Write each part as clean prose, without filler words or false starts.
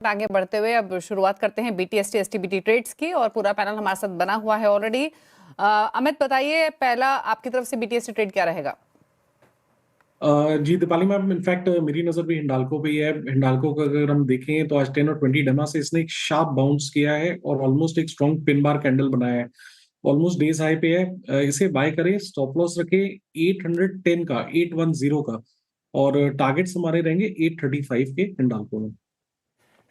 आगे बढ़ते हुए अब शुरुआत करते हैं बीटीएसटी एसटीबीटी ट्रेड्स की और पूरा पैनल हमारे साथ बना हुआ है ऑलरेडी। अमित बताइए, पहला आपकी तरफ से बीटीएसटी ट्रेड क्या रहेगा? जी दीपाली मैम, इनफैक्ट मेरी नजर भी हिंडाल्को पे ही है। हिंडाल्को को अगर हम देखें तो आज 10 और 20 डमा से इसने एक शार्प बाउंस किया है और ऑलमोस्ट एक स्ट्रॉन्ग पिन बार कैंडल बनाया है। ऑलमोस्ट डेज हाई पे है। इसे बाय करें, स्टॉप लॉस रखे 810 का, 810 का, और टारगेट्स हमारे रहेंगे 835 के हिंडाल्को में।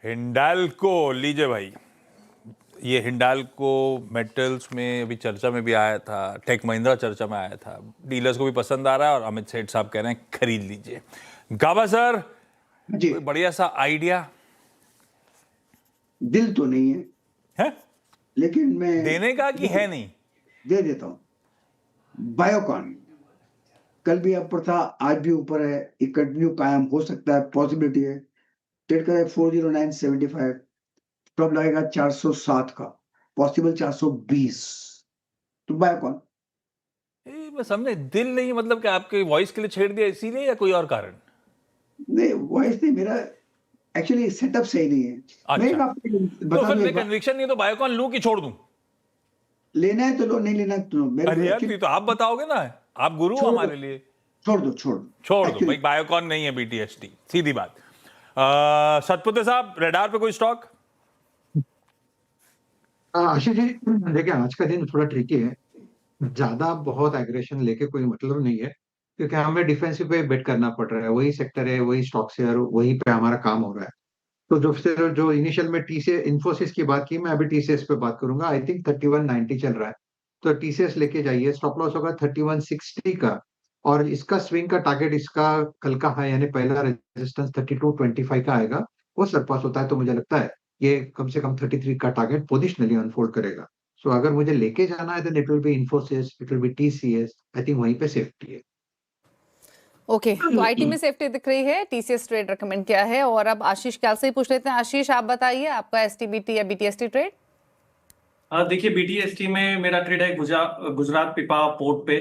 हिंडाल्को लीजिए भाई, ये हिंडाल्को मेटल्स में अभी चर्चा में भी आया था, टेक महिंद्रा चर्चा में आया था, डीलर्स को भी पसंद आ रहा है और अमित सेठ साहब कह रहे हैं खरीद लीजिए। गाबा सर जी, कोई बढ़िया सा आइडिया दिल तो नहीं है है लेकिन मैं देने का कि है नहीं? दे देता हूं। बायोकॉन कल भी ऊपर था, आज भी ऊपर है, ये कंटिन्यू कायम हो सकता है, पॉसिबिलिटी है। ट्रेड का 40975, स्टॉप लगेगा 407 का, पॉसिबल 420। तो बायोकॉन मैं समझे दिल नहीं, मतलब कि आपके वॉइस के लिए छेड़ दिया इसीलिए या कोई और कारण? नहीं, वॉइस नहीं, मेरा एक्चुअली सेटअप सही नहीं है। मैं अच्छा, आपको तो बता फिर दूं, मैं कन्विक्शन नहीं तो बायोकॉन लूं कि छोड़ दूं? लेना है तो लो, नहीं लेना तो मेरे अरे को यार, तो आप बताओगे ना, आप गुरु हो छोड़ दो, हमारे लिए। छोड़ दो, छोड़ दो, छोड़ दो एक्चुअली भाई, बायोकॉन नहीं है बीटीएसटी, सीधी बात। सतपुते साहब, रेडार पे कोई स्टॉक? आशीष जी, देखिए आज का दिन थोड़ा ट्रिकी है। ज्यादा बहुत एग्रेशन लेके कोई मतलब नहीं है, क्योंकि हमें डिफेंसिव पे बेट करना पड़ रहा है। वही सेक्टर है, वही स्टॉक शेयर, वही पे हमारा काम हो रहा है। तो जो इनिशियल में टीसीएस इन्फोसिस की बात की, मैं अभी टीसीएस पे बात करूंगा। आई थिंक 3190 चल रहा है, तो टीसीएस लेके जाइए। स्टॉप लॉस होगा 3160 का, और इसका स्विंग का टारगेट, इसका कल का हाई यानी पहला रेजिस्टेंस 3225 का आएगा। वो सरपास होता है तो मुझे लगता है ये कम से कम 33 का टारगेट पोजिशनली अनफोल्ड करेगा। सो अगर मुझे लेके जाना है, then it will be Infosys, it will be TCS. I think वहीं पे सेफ्टी है। ओके, तो आईटी में सेफ्टी दिख रही है, टीसीएस ट्रेड रेकमेंड किया है। और अब आशीष क्या से ही पूछ लेते हैं। आशीष, आप बताइए आपका एसटीबीटी या बीटीएसटी ट्रेड? देखिए, बीटीएसटी में मेरा ट्रेड है गुजरात पिपा पोर्ट पे।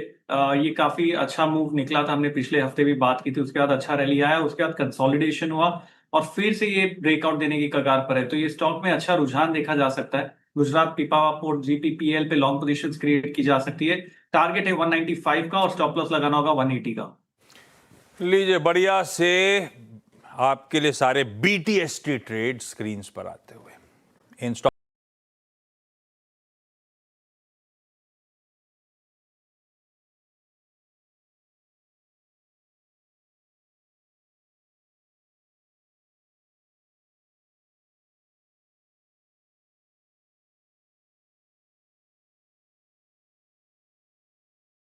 ये काफी अच्छा मूव निकला था, हमने पिछले हफ्ते भी बात की थी। उसके बाद अच्छा रैली आया, उसके बाद कंसोलिडेशन हुआ और फिर से ये ब्रेकआउट देने की कगार पर है। तो ये स्टॉक में अच्छा रुझान देखा जा सकता है। गुजरात पिपावा पोर्ट जीपीपीएल पे लॉन्ग पोजीशंस क्रिएट की जा सकती है। टारगेट है 195 का और स्टॉप लॉस लगाना होगा 180 का। लीजिए, बढ़िया से आपके लिए सारे बीटीएसटी ट्रेड स्क्रीन पर आते हुए इन स्टॉक